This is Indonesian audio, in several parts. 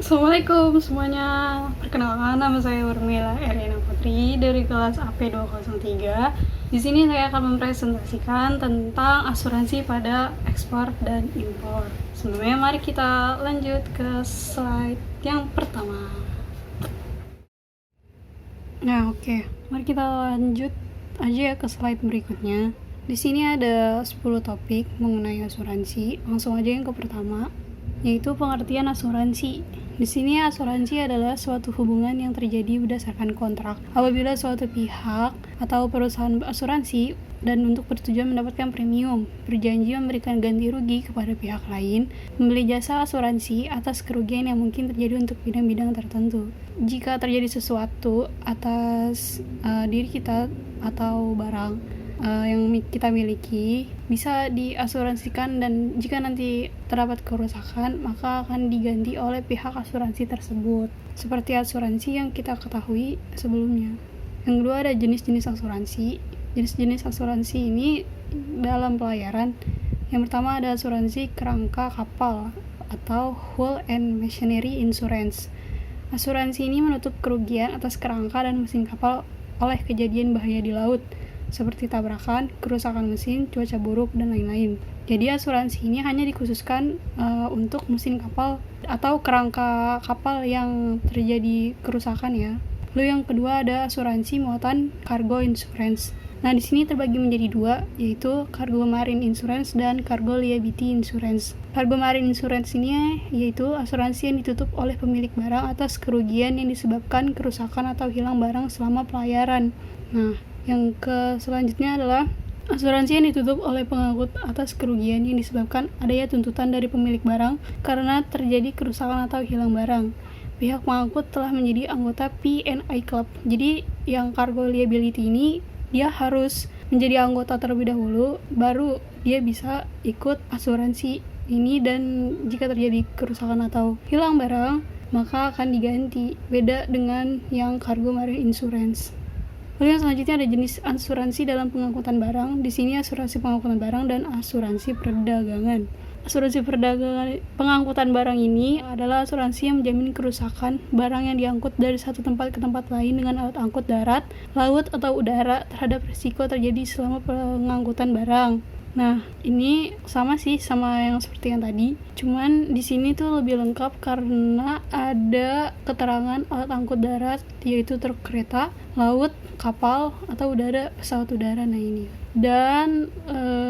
Assalamualaikum semuanya. Perkenalkan, nama saya Urmila Eriana Putri dari kelas AP203. Di sini saya akan mempresentasikan tentang asuransi pada ekspor dan impor. Sebelumnya mari kita lanjut ke slide yang pertama. Nah, oke. Mari kita lanjut aja ke slide berikutnya. Di sini ada 10 topik mengenai asuransi. Langsung aja yang ke pertama, yaitu pengertian asuransi. Di sini asuransi adalah suatu hubungan yang terjadi berdasarkan kontrak. Apabila suatu pihak atau perusahaan asuransi dan untuk bertujuan mendapatkan premium, berjanji memberikan ganti rugi kepada pihak lain, membeli jasa asuransi atas kerugian yang mungkin terjadi untuk bidang-bidang tertentu. Jika terjadi sesuatu atas diri kita atau barang yang kita miliki, bisa diasuransikan, dan jika nanti terdapat kerusakan maka akan diganti oleh pihak asuransi tersebut, seperti asuransi yang kita ketahui sebelumnya. Yang kedua ada jenis-jenis asuransi. Jenis-jenis asuransi ini dalam pelayaran. Yang pertama ada asuransi kerangka kapal atau hull and machinery insurance. Asuransi ini menutup kerugian atas kerangka dan mesin kapal oleh kejadian bahaya di laut, seperti tabrakan, kerusakan mesin, cuaca buruk, dan lain-lain. Jadi asuransi ini hanya dikhususkan untuk mesin kapal atau kerangka kapal yang terjadi kerusakan ya. Lalu yang kedua ada asuransi muatan cargo insurance. Nah, di sini terbagi menjadi dua, yaitu cargo marine insurance dan cargo liability insurance. Cargo marine insurance ini yaitu asuransi yang ditutup oleh pemilik barang atas kerugian yang disebabkan kerusakan atau hilang barang selama pelayaran. Nah, yang selanjutnya adalah asuransi yang ditutup oleh pengangkut atas kerugian yang disebabkan adanya tuntutan dari pemilik barang karena terjadi kerusakan atau hilang barang. Pihak pengangkut telah menjadi anggota P&I Club. Jadi yang cargo liability ini dia harus menjadi anggota terlebih dahulu, baru dia bisa ikut asuransi ini, dan jika terjadi kerusakan atau hilang barang maka akan diganti. Beda dengan yang cargo marine insurance. Lalu yang selanjutnya ada jenis asuransi dalam pengangkutan barang. Di sini asuransi pengangkutan barang dan asuransi perdagangan. Asuransi perdagangan pengangkutan barang ini adalah asuransi yang menjamin kerusakan barang yang diangkut dari satu tempat ke tempat lain dengan alat angkut darat, laut, atau udara terhadap risiko terjadi selama pengangkutan barang. Nah, ini sama sih sama yang seperti yang tadi. Cuman di sini tuh lebih lengkap karena ada keterangan alat angkut darat, yaitu truk kereta, laut, kapal, atau udara, pesawat udara. Nah ini. Dan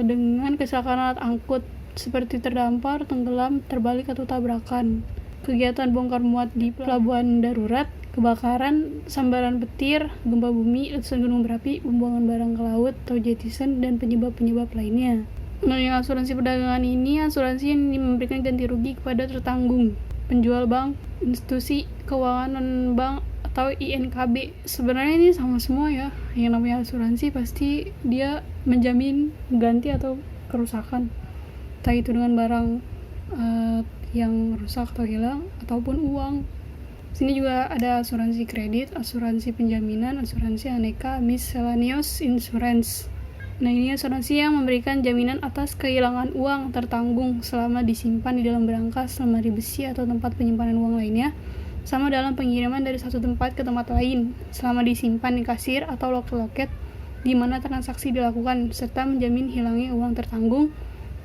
dengan kecelakaan alat angkut seperti terdampar, tenggelam, terbalik, atau tabrakan. Kegiatan bongkar muat di pelabuhan darurat, kebakaran, sambaran petir, gempa bumi, letusan gunung berapi, pembuangan barang ke laut atau jettison, dan penyebab-penyebab lainnya. Nah, yang asuransi perdagangan ini asuransi yang memberikan ganti rugi kepada tertanggung, penjual bank, institusi keuangan non-bank, atau INKB. Sebenarnya ini sama semua ya. Yang namanya asuransi pasti dia menjamin ganti atau kerusakan, entah itu dengan barang yang rusak atau hilang, ataupun uang. Sini juga ada asuransi kredit, asuransi penjaminan, asuransi aneka, miscellaneous insurance. Nah, ini asuransi yang memberikan jaminan atas kehilangan uang tertanggung selama disimpan di dalam berangkas, lemari besi, atau tempat penyimpanan uang lainnya, sama dalam pengiriman dari satu tempat ke tempat lain, selama disimpan di kasir atau loket-loket di mana transaksi dilakukan, serta menjamin hilangnya uang tertanggung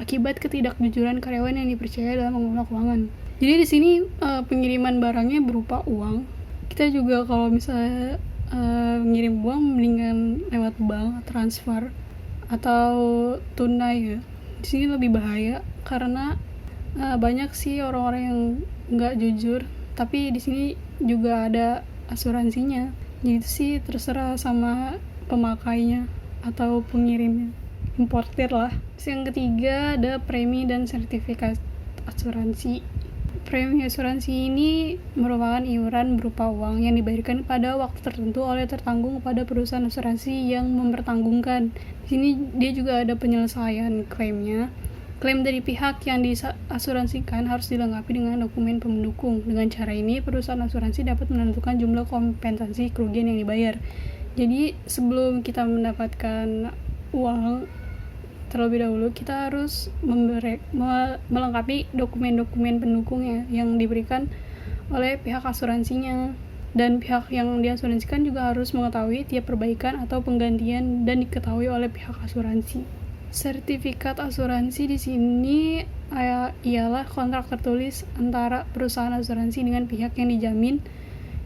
akibat ketidakjujuran karyawan yang dipercaya dalam mengelola keuangan. Jadi di sini pengiriman barangnya berupa uang. Kita juga kalau misalnya mengirim uang mendingan lewat bank, transfer, atau tunai ya. Di sini lebih bahaya karena banyak sih orang-orang yang nggak jujur. Tapi di sini juga ada asuransinya. Jadi itu sih terserah sama pemakainya atau pengirimnya, importir lah. Terus yang ketiga ada premi dan sertifikat asuransi. Premi asuransi ini merupakan iuran berupa uang yang dibayarkan pada waktu tertentu oleh tertanggung kepada perusahaan asuransi yang mempertanggungkan. Di sini dia juga ada penyelesaian klaimnya. Klaim dari pihak yang diasuransikan harus dilengkapi dengan dokumen pendukung. Dengan cara ini, perusahaan asuransi dapat menentukan jumlah kompensasi kerugian yang dibayar. Jadi, sebelum kita mendapatkan uang, terlebih dahulu kita harus melengkapi dokumen-dokumen pendukung yang diberikan oleh pihak asuransinya. Dan pihak yang diasuransikan juga harus mengetahui tiap perbaikan atau penggantian dan diketahui oleh pihak asuransi. Sertifikat asuransi di sini ialah kontrak tertulis antara perusahaan asuransi dengan pihak yang dijamin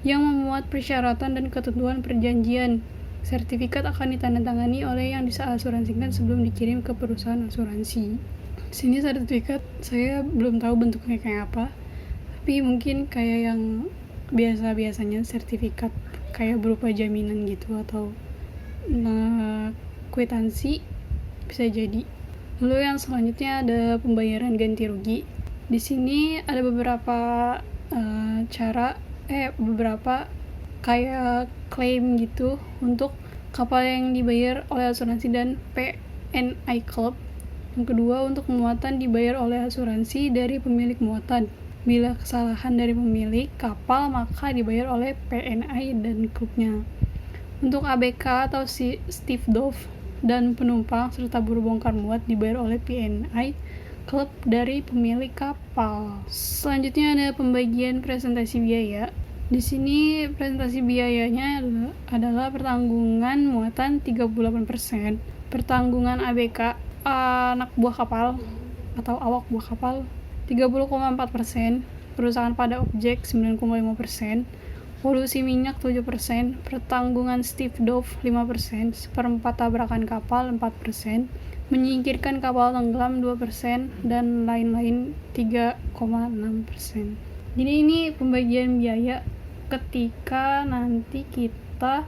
yang memuat persyaratan dan ketentuan perjanjian. Sertifikat akan ditandatangani oleh yang diasuransikan sebelum dikirim ke perusahaan asuransi. Di sini sertifikat saya belum tahu bentuknya kayak apa, tapi mungkin kayak yang biasanya sertifikat kayak berupa jaminan gitu atau kwitansi bisa jadi. Lalu yang selanjutnya ada pembayaran ganti rugi. Di sini ada beberapa beberapa kayak klaim gitu untuk kapal yang dibayar oleh asuransi dan PNI Club. Yang kedua, untuk muatan dibayar oleh asuransi dari pemilik muatan. Bila kesalahan dari pemilik kapal, maka dibayar oleh PNI dan klubnya. Untuk ABK atau Stiff-Dove dan penumpang serta buruh bongkar muat dibayar oleh PNI klub dari pemilik kapal. Selanjutnya ada pembagian presentasi biaya. Di sini presentasi biayanya adalah pertanggungan muatan 38%, pertanggungan ABK anak buah kapal atau awak buah kapal 30,4%, perusahaan pada objek 9,5%, polusi minyak 7%, pertanggungan Stiff-Dove 5%, seperempat tabrakan kapal 4%, menyingkirkan kapal tenggelam 2%, dan lain-lain 3,6%. Jadi ini pembagian biaya ketika nanti kita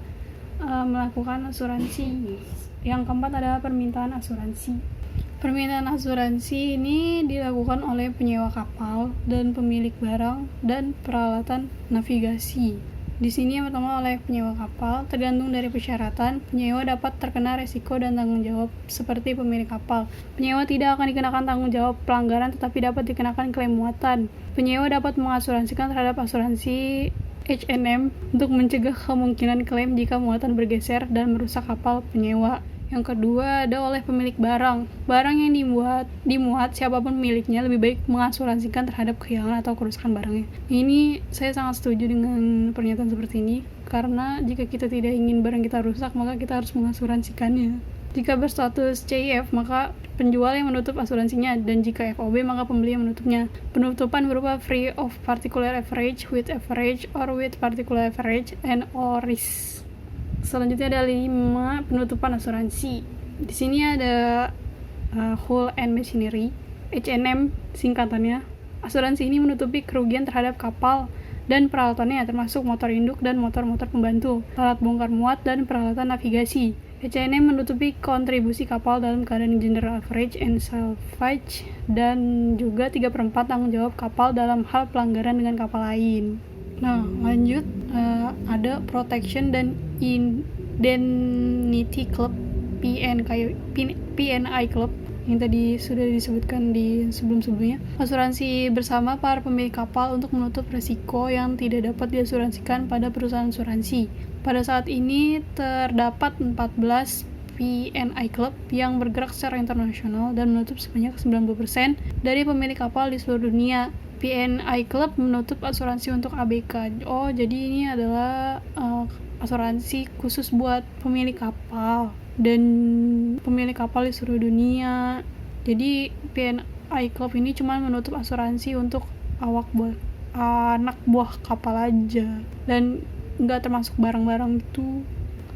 melakukan asuransi. Yang keempat adalah permintaan asuransi. Permintaan asuransi ini dilakukan oleh penyewa kapal dan pemilik barang dan peralatan navigasi. Di sini yang pertama oleh penyewa kapal, tergantung dari persyaratan, penyewa dapat terkena resiko dan tanggung jawab seperti pemilik kapal. Penyewa tidak akan dikenakan tanggung jawab pelanggaran tetapi dapat dikenakan klaim muatan. Penyewa dapat mengasuransikan terhadap asuransi H&M untuk mencegah kemungkinan klaim jika muatan bergeser dan merusak kapal penyewa. Yang kedua ada oleh pemilik barang. Barang yang dimuat siapapun pemiliknya lebih baik mengasuransikan terhadap kehilangan atau kerusakan barangnya. Ini saya sangat setuju dengan pernyataan seperti ini, karena jika kita tidak ingin barang kita rusak, maka kita harus mengasuransikannya. Jika berstatus CIF, maka penjual yang menutup asuransinya, dan jika FOB, maka pembeli yang menutupnya. Penutupan berupa free of particular average, with average, or with particular average, and or risk. Selanjutnya ada 5 penutupan asuransi. Di sini ada hull and machinery, H&M singkatannya. Asuransi ini menutupi kerugian terhadap kapal dan peralatannya, termasuk motor induk dan motor-motor pembantu, alat bongkar muat dan peralatan navigasi. H&M menutupi kontribusi kapal dalam keadaan general average and salvage, dan juga 3/4 tanggung jawab kapal dalam hal pelanggaran dengan kapal lain. Nah, lanjut ada protection dan indemnity club, PNI club yang tadi sudah disebutkan di sebelum-sebelumnya. Asuransi bersama para pemilik kapal untuk menutup risiko yang tidak dapat diasuransikan pada perusahaan asuransi. Pada saat ini terdapat 14 PNI club yang bergerak secara internasional dan menutup sebanyak 90% dari pemilik kapal di seluruh dunia. PNI Club menutup asuransi untuk ABK. Oh, jadi ini adalah asuransi khusus buat pemilik kapal dan pemilik kapal di seluruh dunia. Jadi PNI Club ini cuma menutup asuransi untuk anak buah kapal aja dan nggak termasuk barang-barang itu.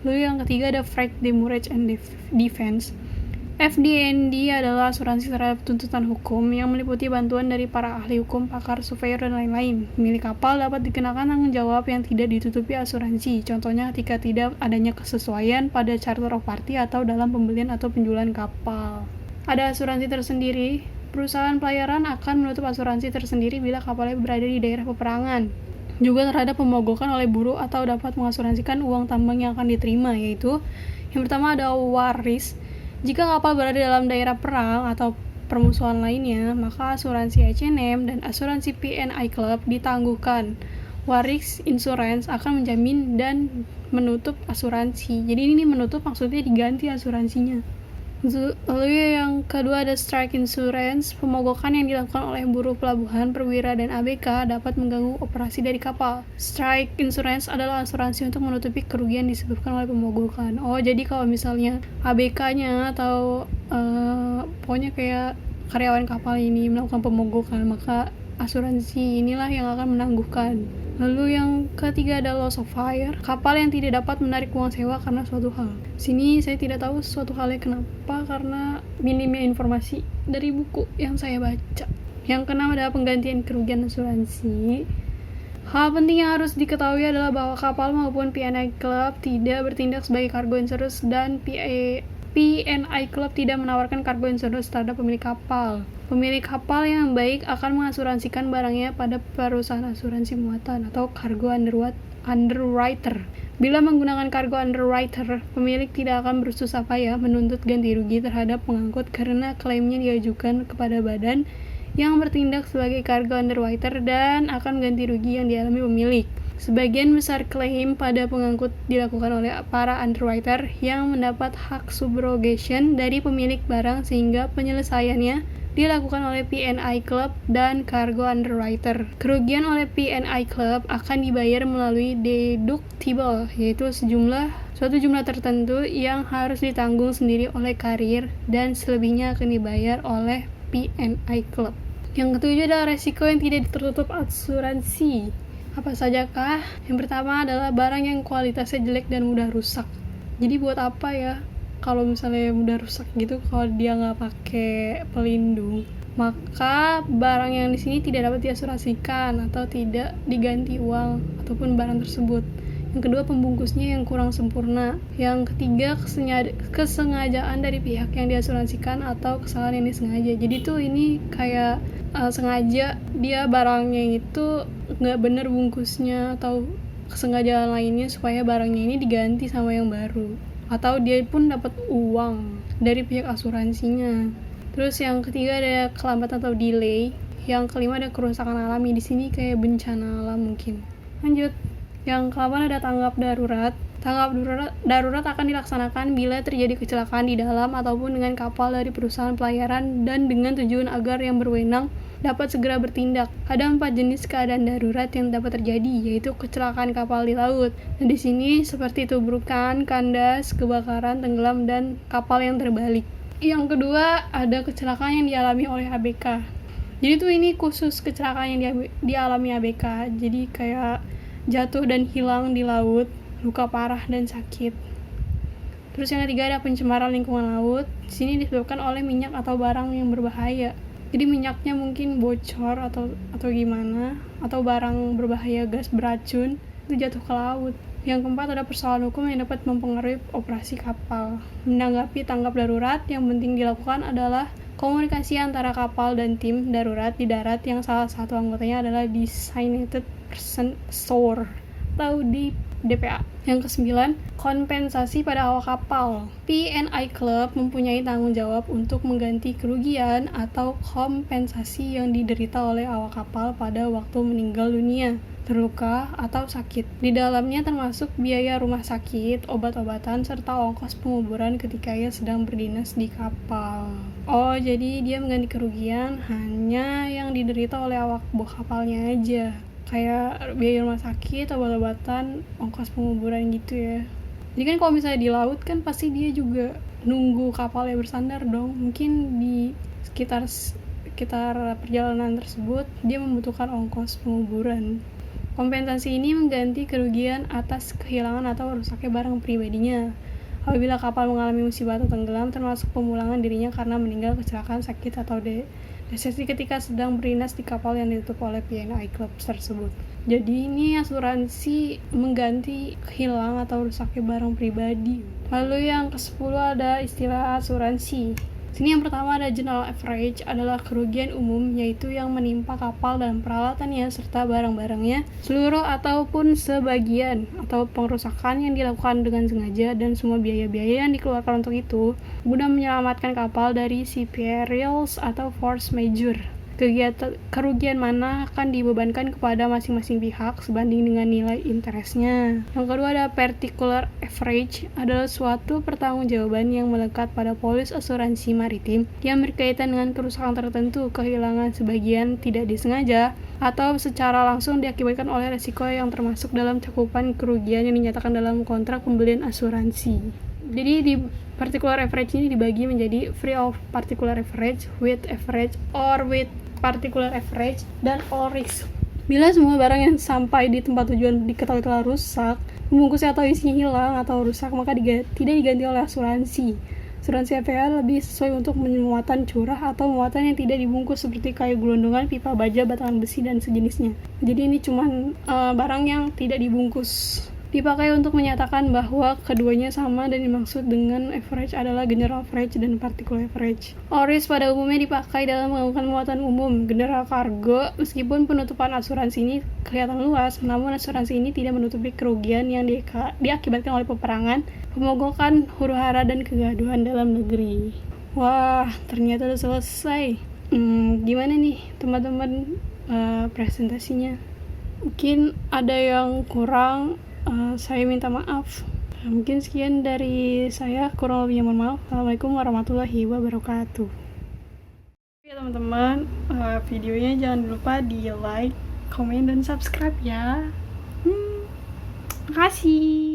Lalu yang ketiga ada Freight Demurrage and Defense. FD&D adalah asuransi terhadap tuntutan hukum yang meliputi bantuan dari para ahli hukum, pakar, surveyor, dan lain-lain. Pemilik kapal dapat dikenakan tanggung jawab yang tidak ditutupi asuransi. Contohnya ketika tidak adanya kesesuaian pada charter of party atau dalam pembelian atau penjualan kapal. Ada asuransi tersendiri. Perusahaan pelayaran akan menutup asuransi tersendiri bila kapalnya berada di daerah peperangan. Juga terhadap pemogokan oleh buruh atau dapat mengasuransikan uang tambang yang akan diterima, yaitu yang pertama ada war risk. Jika kapal berada dalam daerah perang atau permusuhan lainnya, maka asuransi H&M dan asuransi PNI Club ditangguhkan. War Risk Insurance akan menjamin dan menutup asuransi. Jadi ini menutup maksudnya diganti asuransinya. Lalu yang kedua ada strike insurance. Pemogokan yang dilakukan oleh buruh pelabuhan, perwira, dan ABK dapat mengganggu operasi dari kapal. Strike insurance adalah asuransi untuk menutupi kerugian disebabkan oleh pemogokan. Oh, jadi kalau misalnya ABK-nya atau pokoknya kayak karyawan kapal ini melakukan pemogokan, maka asuransi inilah yang akan menangguhkan. Lalu yang ketiga ada loss of hire, kapal yang tidak dapat menarik uang sewa karena suatu hal. Sini saya tidak tahu suatu halnya kenapa, karena minimnya informasi dari buku yang saya baca. Yang keenam adalah penggantian kerugian asuransi. Hal penting yang harus diketahui adalah bahwa kapal maupun P&I Club tidak bertindak sebagai cargo insurance dan P&I Club tidak menawarkan cargo insurance terhadap pemilik kapal. Pemilik kapal yang baik akan mengasuransikan barangnya pada perusahaan asuransi muatan atau cargo underwriter. Bila menggunakan cargo underwriter, pemilik tidak akan bersusah payah menuntut ganti rugi terhadap pengangkut karena klaimnya diajukan kepada badan yang bertindak sebagai cargo underwriter dan akan ganti rugi yang dialami pemilik. Sebagian besar klaim pada pengangkut dilakukan oleh para underwriter yang mendapat hak subrogation dari pemilik barang sehingga penyelesaiannya dilakukan oleh P&I Club dan cargo underwriter. Kerugian oleh P&I Club akan dibayar melalui deductible, yaitu suatu jumlah tertentu yang harus ditanggung sendiri oleh karir dan selebihnya akan dibayar oleh P&I Club. Yang ketujuh adalah resiko yang tidak tertutup asuransi. Apa sajakah? Yang pertama adalah barang yang kualitasnya jelek dan mudah rusak. Jadi buat apa ya kalau misalnya mudah rusak gitu kalau dia nggak pakai pelindung? Maka barang yang di sini tidak dapat diasuransikan atau tidak diganti uang ataupun barang tersebut. Yang kedua, pembungkusnya yang kurang sempurna. Yang ketiga, kesengajaan dari pihak yang diasuransikan atau kesalahan yang disengaja. Jadi tuh ini kayak sengaja dia barangnya itu nggak bener bungkusnya atau kesengajaan lainnya supaya barangnya ini diganti sama yang baru. Atau dia pun dapat uang dari pihak asuransinya. Terus yang ketiga ada kelambatan atau delay. Yang kelima ada kerusakan alami. Di sini kayak bencana alam mungkin. Lanjut. Yang ke-8 ada tanggap darurat. Tanggap darurat akan dilaksanakan bila terjadi kecelakaan di dalam ataupun dengan kapal dari perusahaan pelayaran dan dengan tujuan agar yang berwenang dapat segera bertindak. Ada 4 jenis keadaan darurat yang dapat terjadi, yaitu kecelakaan kapal di laut. Nah, di sini seperti tubrukan, kandas, kebakaran, tenggelam, dan kapal yang terbalik. Yang kedua, ada kecelakaan yang dialami oleh ABK. Jadi tuh ini khusus kecelakaan yang dialami ABK. Jadi kayak jatuh dan hilang di laut, luka parah dan sakit. Terus yang ketiga ada pencemaran lingkungan laut. Di sini disebabkan oleh minyak atau barang yang berbahaya. Jadi minyaknya mungkin bocor atau gimana, atau barang berbahaya, gas beracun, itu jatuh ke laut. Yang keempat ada persoalan hukum yang dapat mempengaruhi operasi kapal. Menanggapi tanggap darurat, yang penting dilakukan adalah komunikasi antara kapal dan tim darurat di darat yang salah satu anggotanya adalah Designated Person SOR atau di DPA. Yang kesembilan, kompensasi pada awak kapal. P&I Club mempunyai tanggung jawab untuk mengganti kerugian atau kompensasi yang diderita oleh awak kapal pada waktu meninggal dunia, terluka, atau sakit. Di dalamnya termasuk biaya rumah sakit, obat-obatan, serta ongkos penguburan ketika ia sedang berdinas di kapal. Oh, jadi dia mengganti kerugian hanya yang diderita oleh awak buah kapalnya aja. Kayak biaya rumah sakit, obat-obatan, ongkos penguburan gitu ya. Jadi kan kalau misalnya di laut kan pasti dia juga nunggu kapalnya bersandar dong. Mungkin di sekitar perjalanan tersebut dia membutuhkan ongkos penguburan. Kompensasi ini mengganti kerugian atas kehilangan atau rusaknya barang pribadinya. Apabila kapal mengalami musibah atau tenggelam, termasuk pemulangan dirinya karena meninggal, kecelakaan, sakit, atau desesi ketika sedang berdinas di kapal yang ditutup oleh P&I Club tersebut. Jadi ini asuransi mengganti kehilangan atau rusaknya barang pribadi. Lalu yang ke-10 ada istilah asuransi. Sini yang pertama ada general average, adalah kerugian umum, yaitu yang menimpa kapal dan peralatannya serta barang-barangnya, seluruh ataupun sebagian, atau pengrusakan yang dilakukan dengan sengaja dan semua biaya-biaya yang dikeluarkan untuk itu, guna menyelamatkan kapal dari sea perils atau force majeure. kerugian mana akan dibebankan kepada masing-masing pihak sebanding dengan nilai interestnya. Yang kedua ada particular average, adalah suatu pertanggungjawaban yang melekat pada polis asuransi maritim yang berkaitan dengan kerusakan tertentu, kehilangan sebagian tidak disengaja, atau secara langsung diakibatkan oleh resiko yang termasuk dalam cakupan kerugian yang dinyatakan dalam kontrak pembelian asuransi. Jadi di particular average ini dibagi menjadi free of particular average, with average, or with particular average, dan all risk. Bila semua barang yang sampai di tempat tujuan diketahui telah rusak, pembungkusnya atau isinya hilang atau rusak, maka tidak diganti oleh asuransi. Asuransi FPA lebih sesuai untuk muatan curah atau muatan yang tidak dibungkus seperti kayu gelondongan, pipa baja, batangan besi, dan sejenisnya. Jadi ini cuma barang yang tidak dibungkus. Dipakai untuk menyatakan bahwa keduanya sama dan dimaksud dengan average adalah general average dan particular average. ORIS pada umumnya dipakai dalam melakukan muatan umum, general cargo. Meskipun penutupan asuransi ini kelihatan luas, namun asuransi ini tidak menutupi kerugian yang diakibatkan oleh peperangan, pemogokan, huru-hara, dan kegaduhan dalam negeri. Wah, ternyata udah selesai. Gimana nih teman-teman presentasinya? Mungkin ada yang kurang, saya minta maaf. Mungkin sekian dari saya, kurang lebihnya mohon maaf. Assalamualaikum warahmatullahi wabarakatuh. Ya teman-teman, videonya jangan lupa di like, komen, dan subscribe ya. Makasih.